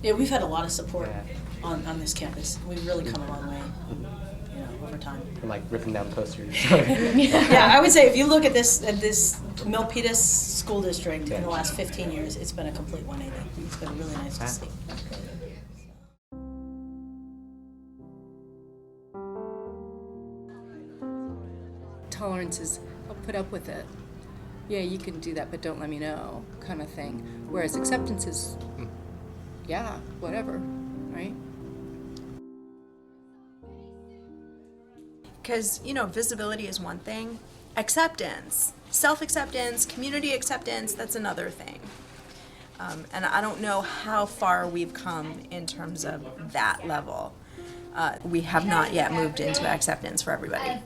Yeah, we've had a lot of support on this campus. We've really come a long way, over time. And like ripping down posters. Yeah, I would say if you look at this Milpitas school district in the last 15 years, it's been a complete 180. It's been really nice to see. Tolerance is, I'll put up with it. Yeah, you can do that, but don't let me know, kind of thing. Whereas acceptance is, yeah, whatever, right? Because, visibility is one thing. Acceptance, self-acceptance, community acceptance, that's another thing. And I don't know how far we've come in terms of that level. We have not yet moved into acceptance for everybody.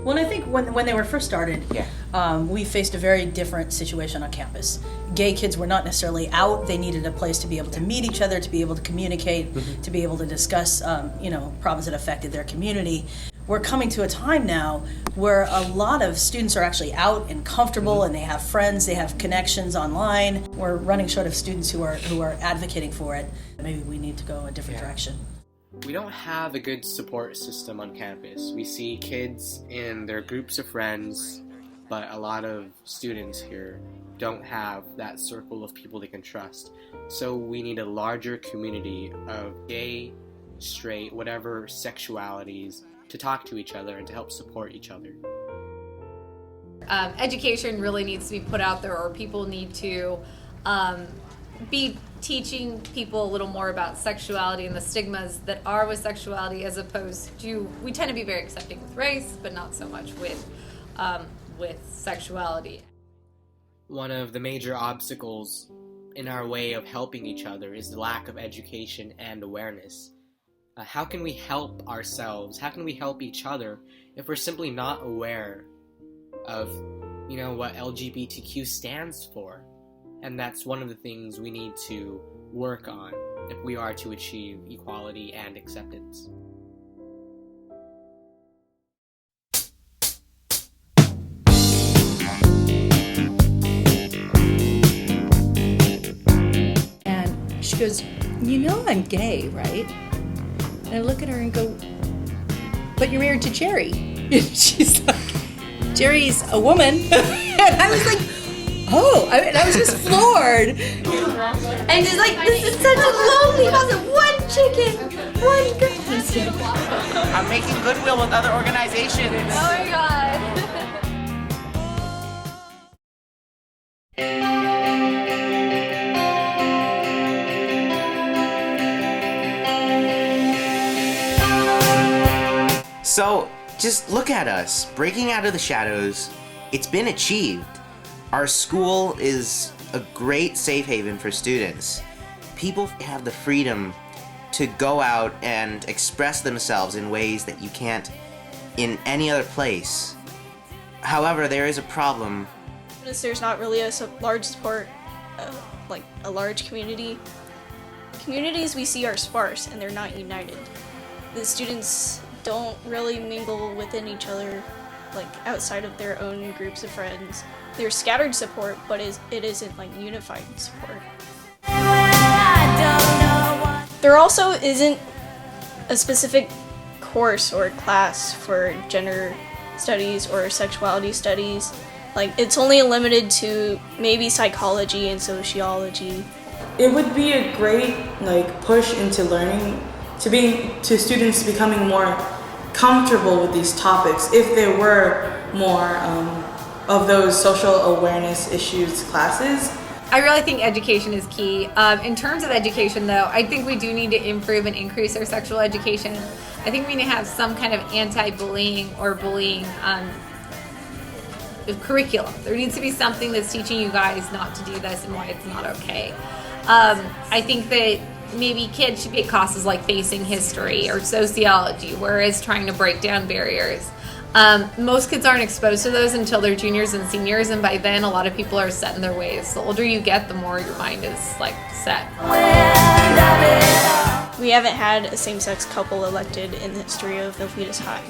Well, and I think when they were first started, we faced a very different situation on campus. Gay kids were not necessarily out. They needed a place to be able to meet each other, to be able to communicate, to be able to discuss, problems that affected their community. We're coming to a time now where a lot of students are actually out and comfortable, and they have friends, they have connections online. We're running short of students who are advocating for it. Maybe we need to go a different direction. We don't have a good support system on campus. We see kids in their groups of friends, but a lot of students here don't have that circle of people they can trust. So we need a larger community of gay, straight, whatever sexualities to talk to each other and to help support each other. Education really needs to be put out there, or people need to be teaching people a little more about sexuality and the stigmas that are with sexuality, as opposed to, we tend to be very accepting with race, but not so much with sexuality. One of the major obstacles in our way of helping each other is the lack of education and awareness. How can we help ourselves? How can we help each other if we're simply not aware of, what LGBTQ stands for? And that's one of the things we need to work on if we are to achieve equality and acceptance. And she goes, I'm gay, right? And I look at her and go, but you're married to Jerry. And she's like, Jerry's a woman. And I was like, oh, I was just floored. And she's like, this is such a lonely house. One chicken, one girl. I'm making goodwill with other organizations. Oh my God. So, just look at us, breaking out of the shadows. It's been achieved. Our school is a great safe haven for students. People have the freedom to go out and express themselves in ways that you can't in any other place. However, there is a problem. There's not really a large support, like a large community. Communities we see are sparse and they're not united. The students don't really mingle within each other, like outside of their own groups of friends. There's scattered support, but it isn't like unified support. There also isn't a specific course or class for gender studies or sexuality studies. Like, it's only limited to maybe psychology and sociology. It would be a great push into learning, to students becoming more comfortable with these topics if there were more of those social awareness issues classes. I really think education is key. In terms of education, though, I think we do need to improve and increase our sexual education. I think we need to have some kind of anti-bullying or bullying curriculum. There needs to be something that's teaching you guys not to do this and why it's not okay. I think that maybe kids should get classes like facing history or sociology, whereas trying to break down barriers. Most kids aren't exposed to those until they're juniors and seniors, and by then a lot of people are set in their ways. The older you get, the more your mind is set. We haven't had a same-sex couple elected in the history of Milpitas High.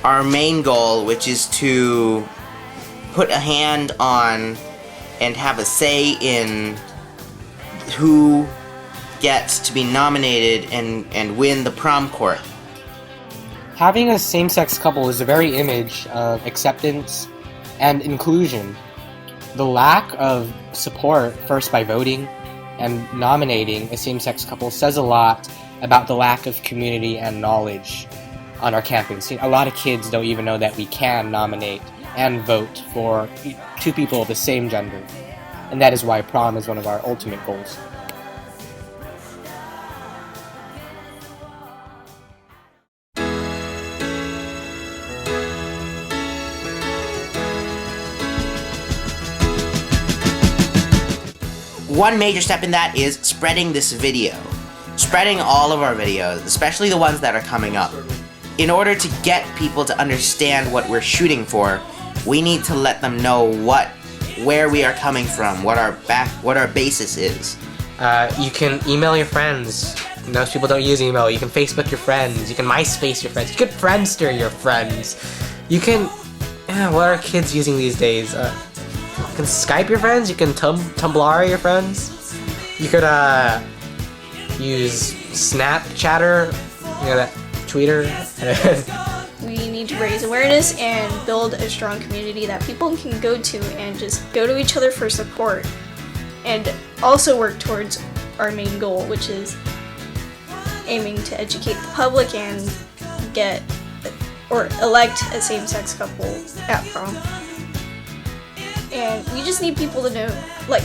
Our main goal, which is to put a hand on and have a say in who gets to be nominated and win the prom court. Having a same-sex couple is the very image of acceptance and inclusion. The lack of support, first by voting and nominating a same-sex couple, says a lot about the lack of community and knowledge on our campus. A lot of kids don't even know that we can nominate and vote for two people of the same gender. And that is why prom is one of our ultimate goals. One major step in that is spreading this video. Spreading all of our videos, especially the ones that are coming up. In order to get people to understand what we're shooting for, we need to let them know where we are coming from, what our basis is. You can email your friends. Most people don't use email. You can Facebook your friends. You can MySpace your friends. You can Friendster your friends. You can... what are kids using these days? You can Skype your friends. You can Tumblr your friends. You could use Snapchatter. That Twitter. We need to raise awareness and build a strong community that people can go to and just go to each other for support. And also work towards our main goal, which is aiming to educate the public and get or elect a same-sex couple at prom. And we just need people to know, like,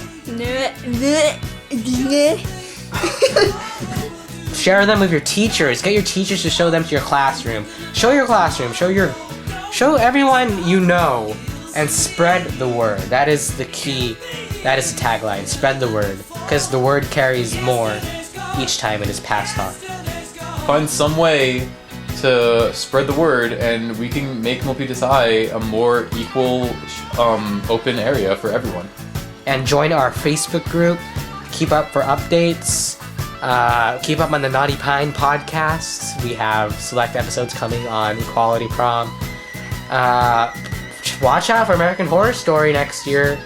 Share them with your teachers. Get your teachers to show them to your classroom. Show your classroom. Show everyone you know, and spread the word. That is the key. That is the tagline. Spread the word, because the word carries more each time it is passed on. Find some way to spread the word, and we can make Milpitas High a more equal, open area for everyone. And join our Facebook group. Keep up for updates. Keep up on the Naughty Pine podcast. We have select episodes coming on Equality Prom. Watch out for American Horror Story next year.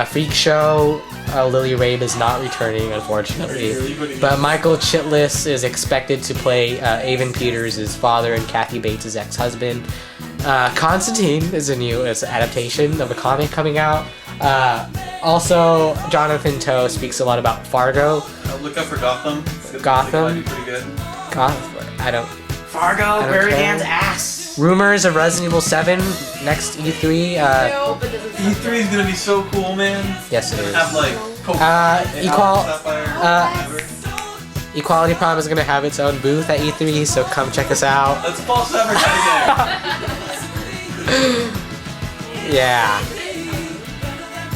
Freak Show. Lily Rabe is not returning, unfortunately. But Michael Chitlis is expected to play Avon Peters' father and Kathy Bates' ex-husband. Constantine is an adaptation of a comic coming out. Also, Jonathan Toe speaks a lot about Fargo. Look out for Gotham. Gotham. Pretty good. Fargo, Birmingham's ass. Rumors of Resident Evil 7 next E3. E3 is gonna be so cool, man. Yes, it is. Have like Equality Prom is gonna have its own booth at E3, so come check us out. That's false advertising. Yeah.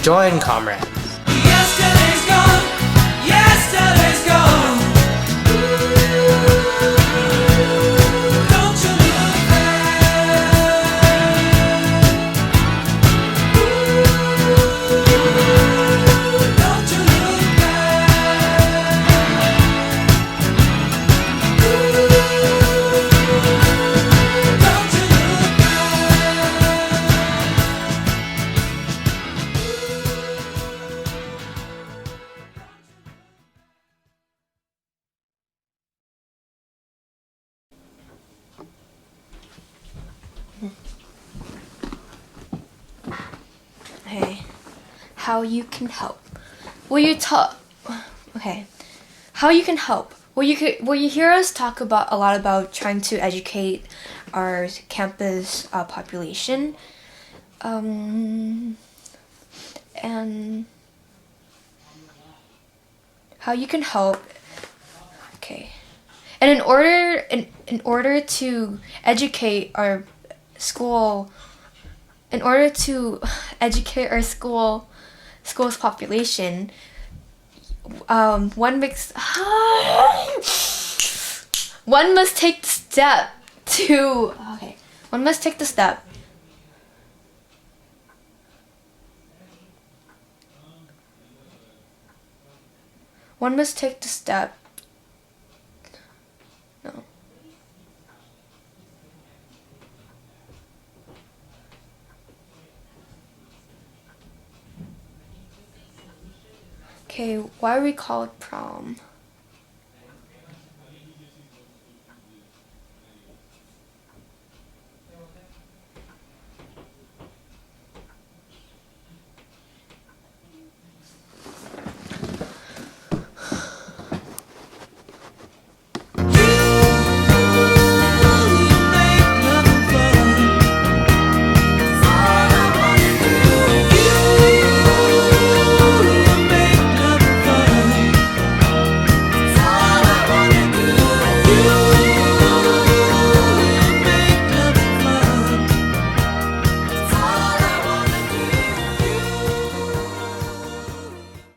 Join, comrades. Yesterday's gone. Yesterday's gone. Don't you look back. Don't you look back. Don't you look Hey, how you can help? Will you talk? Okay, how you can help? Will you hear us talk about a lot about trying to educate our campus population, and how you can help? Okay, and in order to educate our school. In order to educate our school's population, one must take the step to. Okay, one must take the step. One must take the step. No. Okay, why are we called prom?